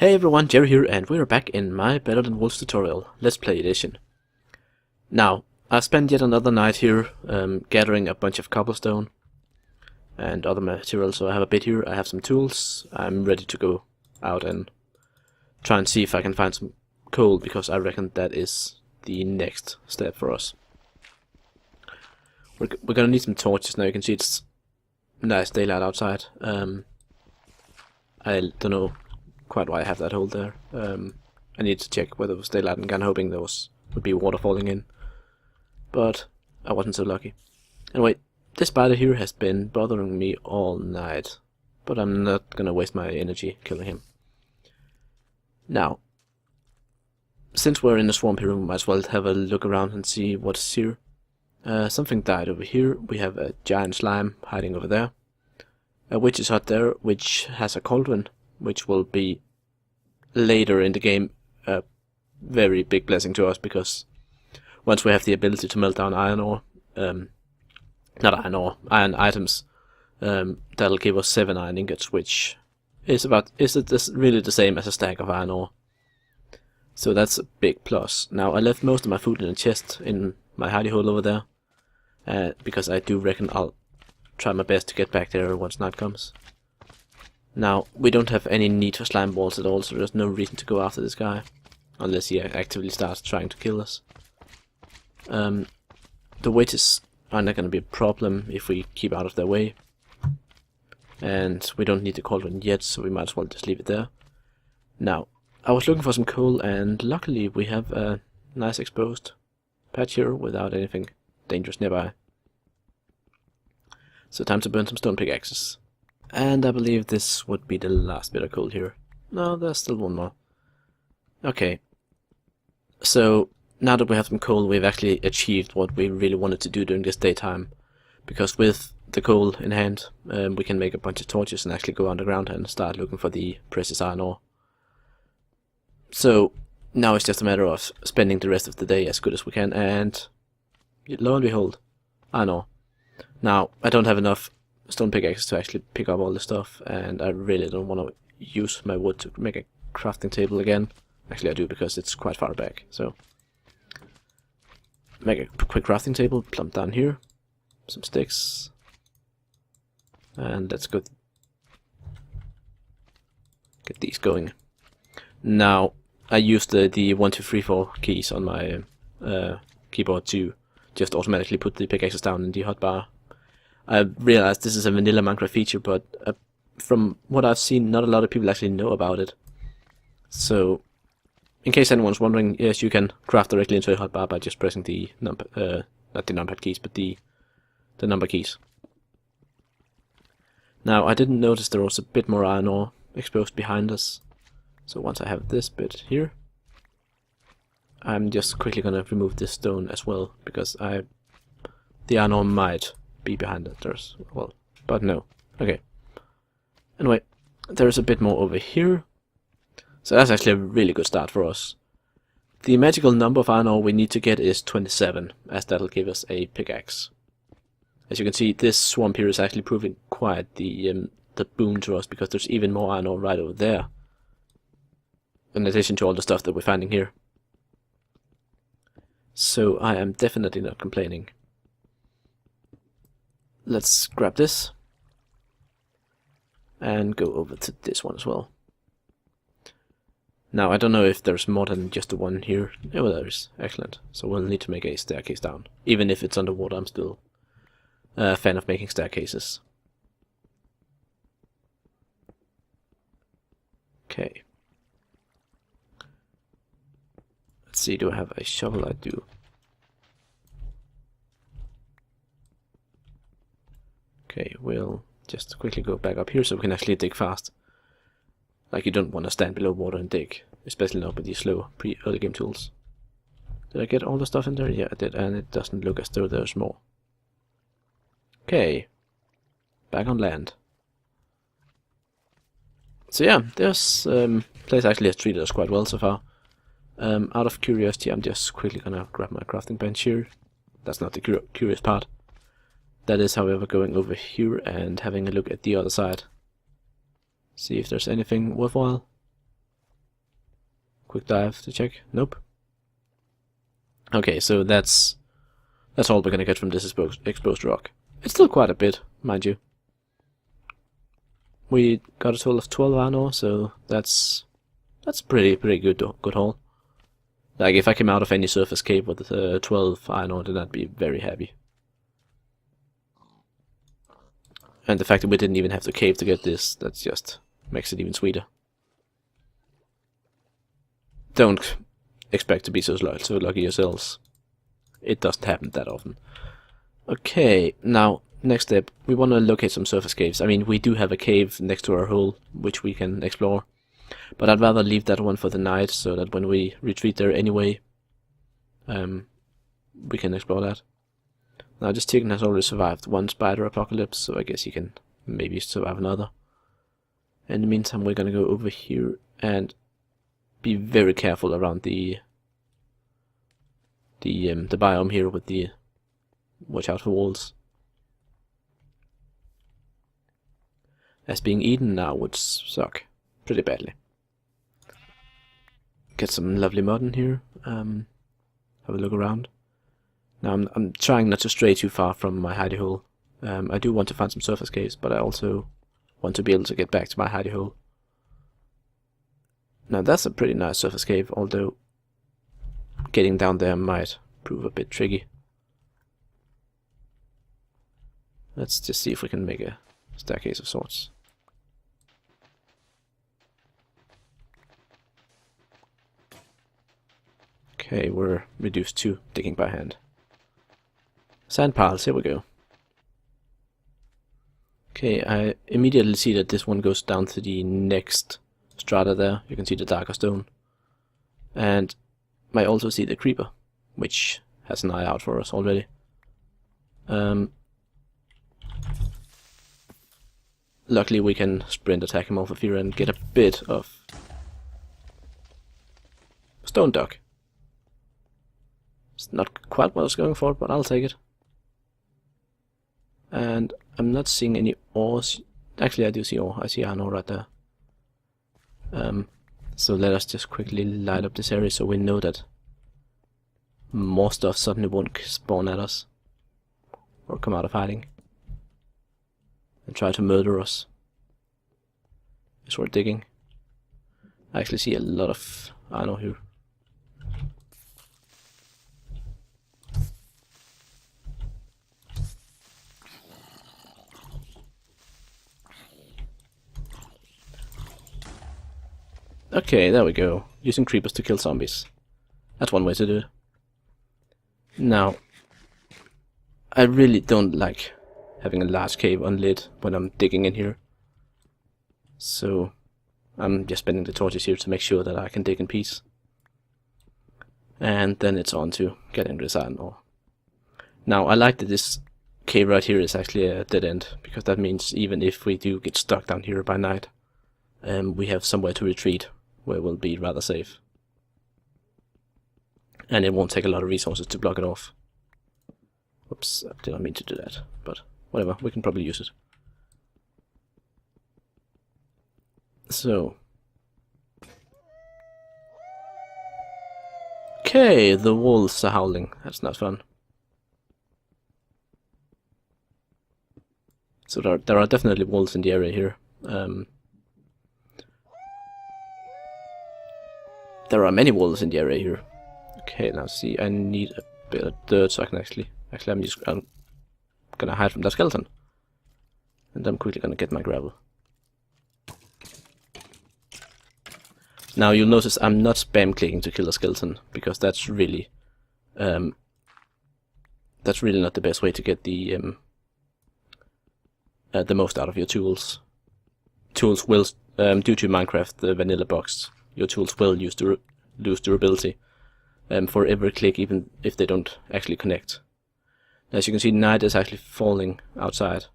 Hey everyone, Jerry here, and we're back in my Better Than Wolves tutorial, Let's Play edition. Now, I spent yet another night here gathering a bunch of cobblestone and other materials, so I have a bit here, I have some tools, I'm ready to go out and try and see if I can find some coal, because I reckon that is the next step for us. We're gonna need some torches. Now you can see it's nice daylight outside. I don't know quite why I have that hole there. I need to check whether it was daylight, and I'm hoping there would be water falling in, but I wasn't so lucky. Anyway, this spider here has been bothering me all night, but I'm not gonna waste my energy killing him. Now, since we're in the swamp here, we might as well have a look around and see what's here. Something died over here. We have a giant slime hiding over there. A witch's hut there, which has a cauldron, which will be later in the game a very big blessing to us, because once we have the ability to melt down iron ore, not iron ore, iron items, that'll give us 7 iron ingots, which is really the same as a stack of iron ore. So that's a big plus. Now, I left most of my food in a chest in my hidey hole over there, because I do reckon I'll try my best to get back there once night comes. Now, we don't have any need for slime balls at all, so there's no reason to go after this guy, unless he actively starts trying to kill us. The witches are not going to be a problem if we keep out of their way, and we don't need the cauldron yet, so we might as well just leave it there. Now, I was looking for some coal, and luckily we have a nice exposed patch here without anything dangerous nearby. So time to burn some stone pickaxes. And I believe this would be the last bit of coal here. No, there's still one more. Okay. So, now that we have some coal, we've actually achieved what we really wanted to do during this daytime. Because with the coal in hand, we can make a bunch of torches and actually go underground and start looking for the precious iron ore. So, now it's just a matter of spending the rest of the day as good as we can, and lo and behold, iron ore. Now, I don't have enough stone pickaxes to actually pick up all the stuff, and I really don't want to use my wood to make a crafting table again. Actually I do, because it's quite far back. So make a quick crafting table, plump down here, some sticks, and let's go get these going. Now, I used the 1, 2, 3, 4 keys on my keyboard to just automatically put the pickaxes down in the hotbar. I realized this is a vanilla Minecraft feature, but from what I've seen, not a lot of people actually know about it. So, in case anyone's wondering, yes, you can craft directly into a hotbar by just pressing the not the numpad keys, but the number keys. Now, I didn't notice there was a bit more iron ore exposed behind us. So once I have this bit here, I'm just quickly gonna remove this stone as well, because the iron ore might be behind it as well, but no. Okay. Anyway, there's a bit more over here, so that's actually a really good start for us. The magical number of iron ore we need to get is 27, as that'll give us a pickaxe. As you can see, this swamp here is actually proving quite the boon to us, because there's even more iron ore right over there, in addition to all the stuff that we're finding here. So I am definitely not complaining. Let's grab this and go over to this one as well. Now, I don't know if there's more than just the one here. Oh, there is. Excellent. So we'll need to make a staircase down. Even if it's underwater, I'm still a fan of making staircases. Okay. Let's see, do I have a shovel? I do. Okay, we'll just quickly go back up here so we can actually dig fast. Like, you don't want to stand below water and dig, especially not with these slow early game tools. Did I get all the stuff in there? Yeah, I did, and it doesn't look as though there's more. Okay, back on land. So yeah, this place actually has treated us quite well so far. Out of curiosity, I'm just quickly gonna grab my crafting bench here. That's not the curious part. That is, however, going over here and having a look at the other side. See if there's anything worthwhile. quick dive to check. Nope. Okay, so that's all we're gonna get from this exposed rock. It's still quite a bit, mind you. We got a total of 12 iron ore, so that's pretty good haul. Like, if I came out of any surface cave with 12 iron ore, then I'd be very happy. And the fact that we didn't even have to cave to get this, that just makes it even sweeter. Don't expect to be so lucky yourselves. It doesn't happen that often. Okay, now, next step, we want to locate some surface caves. I mean, we do have a cave next to our hole, which we can explore. But I'd rather leave that one for the night, so that when we retreat there anyway, we can explore that. Now, this chicken has already survived one spider apocalypse, so I guess he can maybe survive another. In the meantime, we're gonna go over here and be very careful around the biome here with the watch out for walls. As being eaten now would suck pretty badly. Get some lovely mud in here. Have a look around. Now I'm trying not to stray too far from my hidey hole. I do want to find some surface caves, but I also want to be able to get back to my hidey hole. Now that's a pretty nice surface cave, although getting down there might prove a bit tricky. Let's just see if we can make a staircase of sorts. Okay, we're reduced to digging by hand. Sand piles, here we go. Okay, I immediately see that this one goes down to the next strata there. You can see the darker stone. And I also see the creeper, which has an eye out for us already. Luckily we can sprint attack him off of here and get a bit of stone duck. It's not quite what I was going for, but I'll take it. And I'm not seeing any ores. Actually, I do see ore. I see iron ore right there. So let us just quickly light up this area so we know that more stuff suddenly won't spawn at us or come out of hiding and try to murder us as we're digging. I actually see a lot of iron ore here. Okay, there we go. Using creepers to kill zombies. That's one way to do it. Now, I really don't like having a large cave unlit when I'm digging in here. So, I'm just spending the torches here to make sure that I can dig in peace. And then it's on to getting this iron ore. Now, I like that this cave right here is actually a dead end, because that means even if we do get stuck down here by night, we have somewhere to retreat where we'll be rather safe. And it won't take a lot of resources to block it off. Oops, I did not mean to do that, but whatever, we can probably use it. So. Okay, the wolves are howling. That's not fun. So there are definitely wolves in the area here. There are many wolves in the area here. Okay, now see, I need a bit of dirt so I can actually I'm gonna hide from that skeleton. And I'm quickly gonna get my gravel. Now you'll notice I'm not spam clicking to kill a skeleton, because that's really not the best way to get the most out of your tools. Tools will, due to Minecraft, the vanilla box, your tools will lose durability for every click, even if they don't actually connect. As you can see, night is actually falling outside,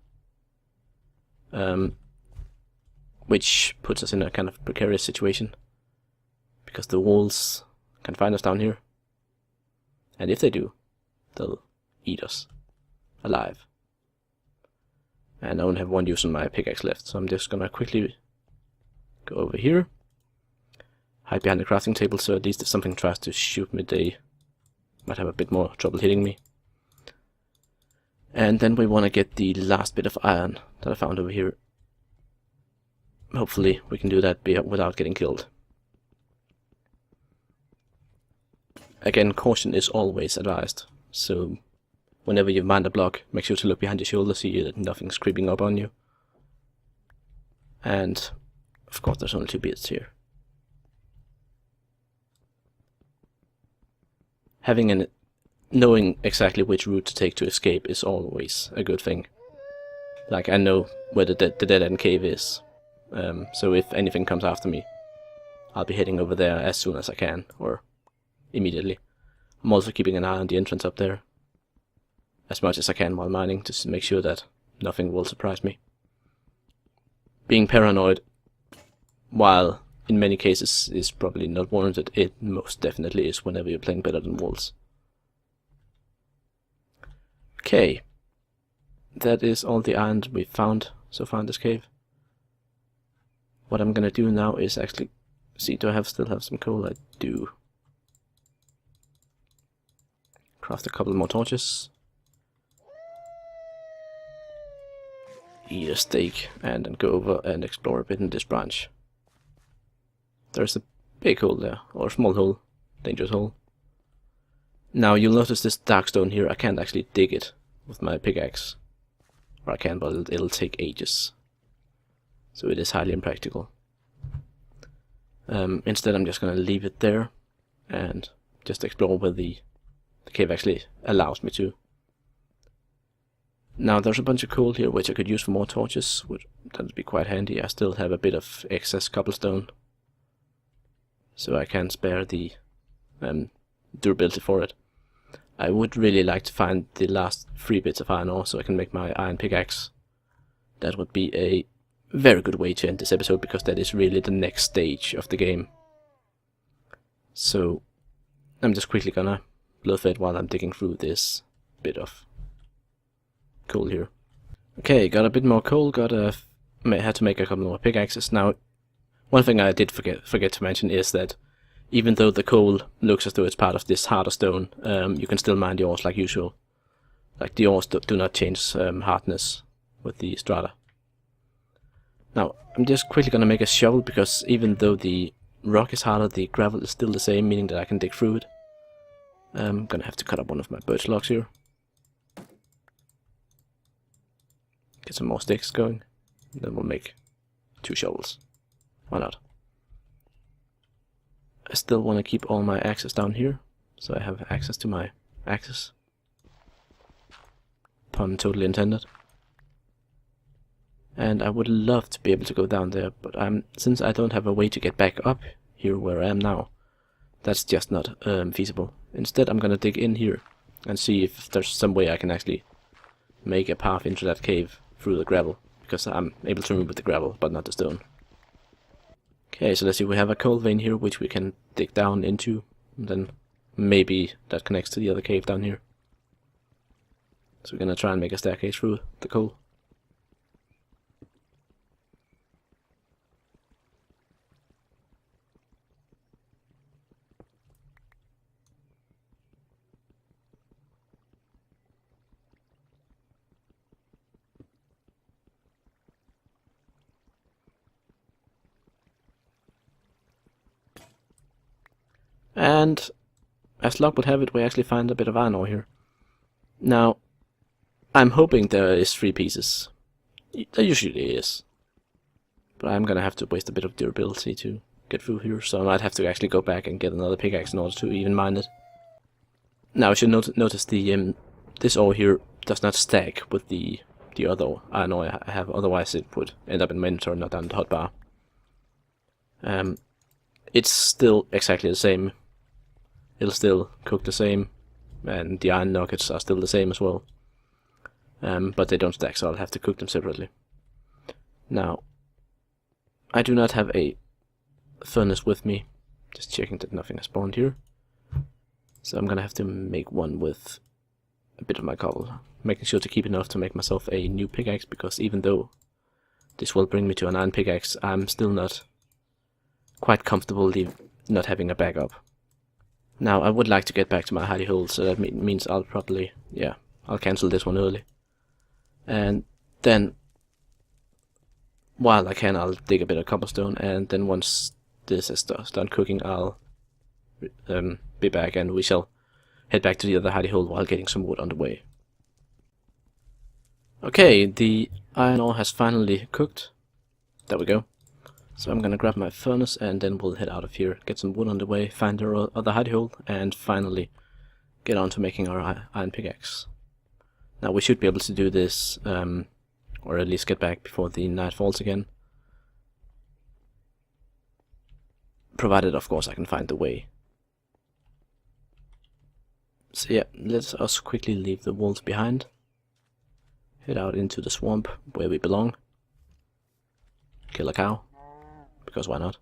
which puts us in a kind of precarious situation, because the wolves can find us down here, and if they do, they'll eat us alive. And I only have one use on my pickaxe left, so I'm just gonna quickly go over here hide behind the crafting table, so at least if something tries to shoot me, they might have a bit more trouble hitting me. And then we want to get the last bit of iron that I found over here. Hopefully we can do that without getting killed. Again, caution is always advised, so whenever you find a block, make sure to look behind your shoulder, see that nothing's creeping up on you. And of course there's only 2 bits here. Knowing exactly which route to take to escape is always a good thing. Like, I know where the dead end cave is, so if anything comes after me, I'll be heading over there as soon as I can, or immediately. I'm also keeping an eye on the entrance up there, as much as I can while mining, just to make sure that nothing will surprise me. Being paranoid, while in many cases is probably not warranted, it most definitely is whenever you're playing better than wolves. Okay, that is all the iron we've found so far in this cave. What I'm gonna do now is actually see, do I still have some coal? I do. Craft a couple more torches. Eat a steak and then go over and explore a bit in this branch. There's a big hole there, or a small hole, dangerous hole. Now you'll notice this dark stone here, I can't actually dig it with my pickaxe. Or I can, but it'll take ages. So it is highly impractical. Instead I'm just gonna leave it there and just explore where the cave actually allows me to. Now there's a bunch of coal here which I could use for more torches, which that would be quite handy. I still have a bit of excess cobblestone, so I can spare the durability for it. I would really like to find the last 3 bits of iron ore so I can make my iron pickaxe. That would be a very good way to end this episode, because that is really the next stage of the game. So I'm just quickly gonna bloodfed while I'm digging through this bit of coal here. Okay, got a bit more coal, had to make a couple more pickaxes. Now, one thing I did forget to mention is that even though the coal looks as though it's part of this harder stone, you can still mine the ores like usual. Like, the ores do not change hardness with the strata. Now, I'm just quickly gonna make a shovel, because even though the rock is harder, the gravel is still the same, meaning that I can dig through it. I'm gonna have to cut up one of my birch logs here. Get some more sticks going, then we'll make 2 shovels. Why not? I still want to keep all my axes down here, so I have access to my axes. Pun totally intended. And I would love to be able to go down there, but since I don't have a way to get back up here where I am now, that's just not feasible. Instead I'm gonna dig in here and see if there's some way I can actually make a path into that cave through the gravel, because I'm able to remove the gravel but not the stone. Okay, so let's see, we have a coal vein here which we can dig down into, and then maybe that connects to the other cave down here. So we're gonna try and make a staircase through the coal. And as luck would have it, we actually find a bit of iron ore here. Now, I'm hoping there is 3 pieces. There usually is. But I'm gonna have to waste a bit of durability to get through here, so I might have to actually go back and get another pickaxe in order to even mine it. Now, you should notice this ore here does not stack with the other iron ore I have, otherwise it would end up in my inventory, not down the hotbar. It's still exactly the same. It'll still cook the same, and the iron nuggets are still the same as well. But they don't stack, so I'll have to cook them separately. Now, I do not have a furnace with me, just checking that nothing has spawned here. So I'm gonna have to make one with a bit of my cobble, making sure to keep enough to make myself a new pickaxe, because even though this will bring me to an iron pickaxe, I'm still not quite comfortable not having a backup. Now I would like to get back to my hidey hole, so that means I'll probably, yeah, I'll cancel this one early. And then, while I can, I'll dig a bit of cobblestone, and then once this is done cooking, I'll be back, and we shall head back to the other hidey hole while getting some wood on the way. Okay, the iron ore has finally cooked. There we go. So I'm gonna grab my furnace, and then we'll head out of here, get some wood on the way, find our other hidey hole, and finally get on to making our iron pickaxe. Now we should be able to do this, or at least get back before the night falls again. Provided, of course, I can find the way. So yeah, let us quickly leave the walls behind. Head out into the swamp, where we belong. Kill a cow, because why not?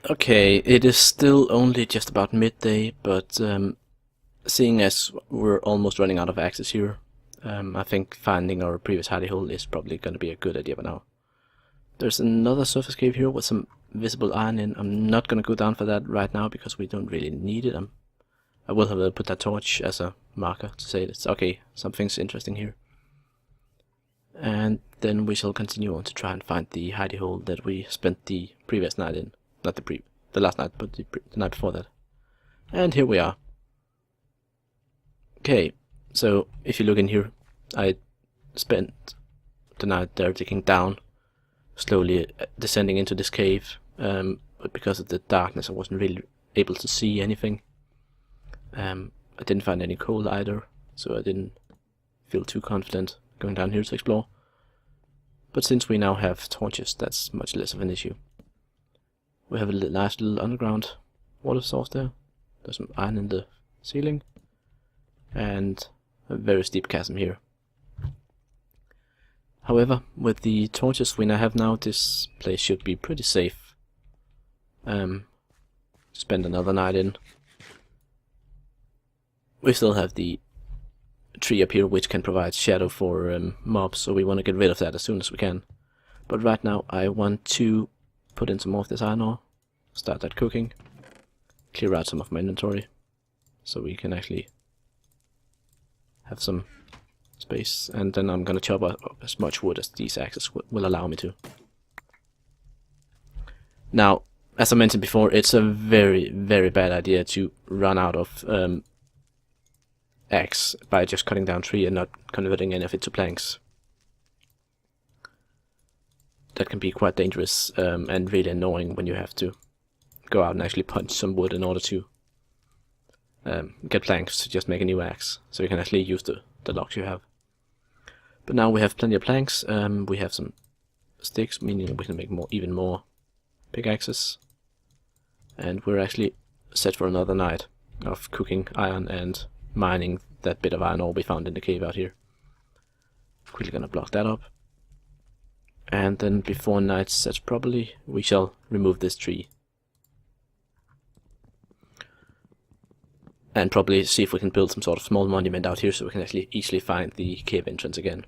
Okay, it is still only just about midday, but seeing as we're almost running out of axes here, I think finding our previous hidey hole is probably going to be a good idea by now. There's another surface cave here with some visible iron in. I'm not going to go down for that right now because we don't really need it. I will have put that torch as a marker to say it's okay, something's interesting here. And then we shall continue on to try and find the hidey hole that we spent the previous night in. Not the last night, but the night before that. And here we are. Okay, so if you look in here, I spent the night there digging down, slowly descending into this cave, but because of the darkness I wasn't really able to see anything. I didn't find any coal either, so I didn't feel too confident going down here to explore. But since we now have torches, that's much less of an issue. We have a nice little underground water source there. There's some iron in the ceiling, and a very steep chasm here. However, with the torches we now have this place should be pretty safe. Spend another night in. We still have the tree up here which can provide shadow for mobs, so we want to get rid of that as soon as we can. But right now I want to put in some more of this iron ore, start that cooking, clear out some of my inventory, so we can actually have some space, and then I'm going to chop up as much wood as these axes will allow me to. Now, as I mentioned before, it's a very, very bad idea to run out of axe by just cutting down tree and not converting any of it to planks. That can be quite dangerous and really annoying when you have to go out and actually punch some wood in order to get planks to just make a new axe, so you can actually use the logs you have. But now we have plenty of planks, we have some sticks, meaning that we can make even more pickaxes, and we're actually set for another night of cooking iron and mining that bit of iron ore we found in the cave out here. Quickly gonna block that up, and then before night sets properly we shall remove this tree and probably see if we can build some sort of small monument out here so we can actually easily find the cave entrance again.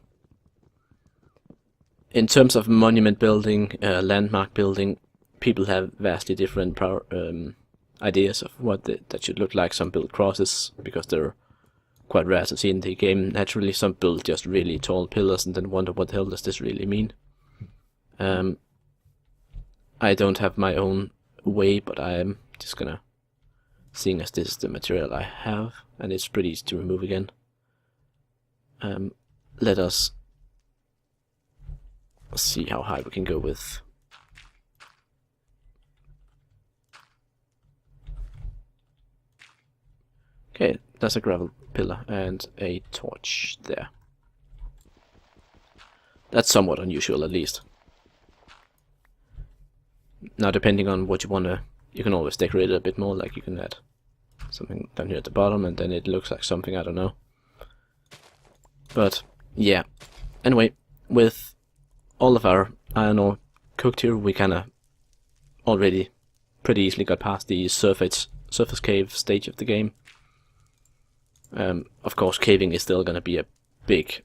In terms of monument building, landmark building, people have vastly different ideas of what that should look like. Some build crosses because they're quite rare to see in the game naturally. Some build just really tall pillars and then wonder what the hell does this really mean. I don't have my own way, but I am just gonna, seeing as this is the material I have and it's pretty easy to remove again, let us see how high we can go with. Okay, that's a gravel pillar and a torch there. That's somewhat unusual, at least. Now, depending on what you want to, you can always decorate it a bit more, like you can add something down here at the bottom and then it looks like something, I don't know. But, yeah. Anyway, with all of our iron ore cooked here, we kinda already pretty easily got past the surface cave stage of the game. Of course, caving is still gonna be a big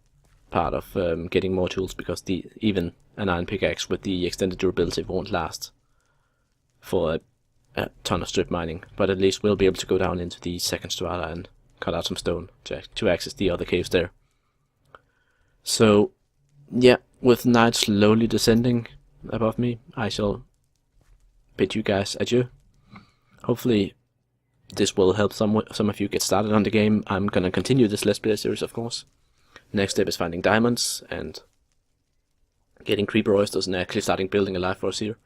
part of getting more tools, because even an iron pickaxe with the extended durability won't last for a ton of strip mining, but at least we'll be able to go down into the second strata and cut out some stone to access the other caves there. So, yeah, with night slowly descending above me, I shall bid you guys adieu. Hopefully this will help some of you get started on the game. I'm gonna continue this Let's Play series, of course. Next step is finding diamonds and getting creeper oysters and actually starting building a life force here.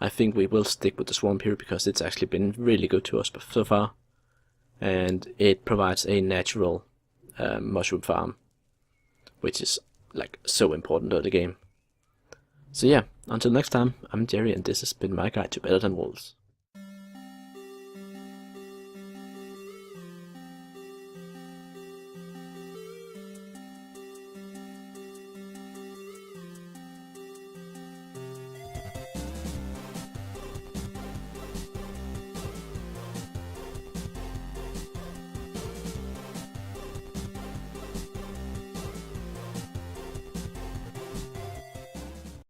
I think we will stick with the swamp here because it's actually been really good to us so far, and it provides a natural mushroom farm, which is like so important to the game. So yeah, until next time, I'm Jerry and this has been my guide to Better Than Wolves.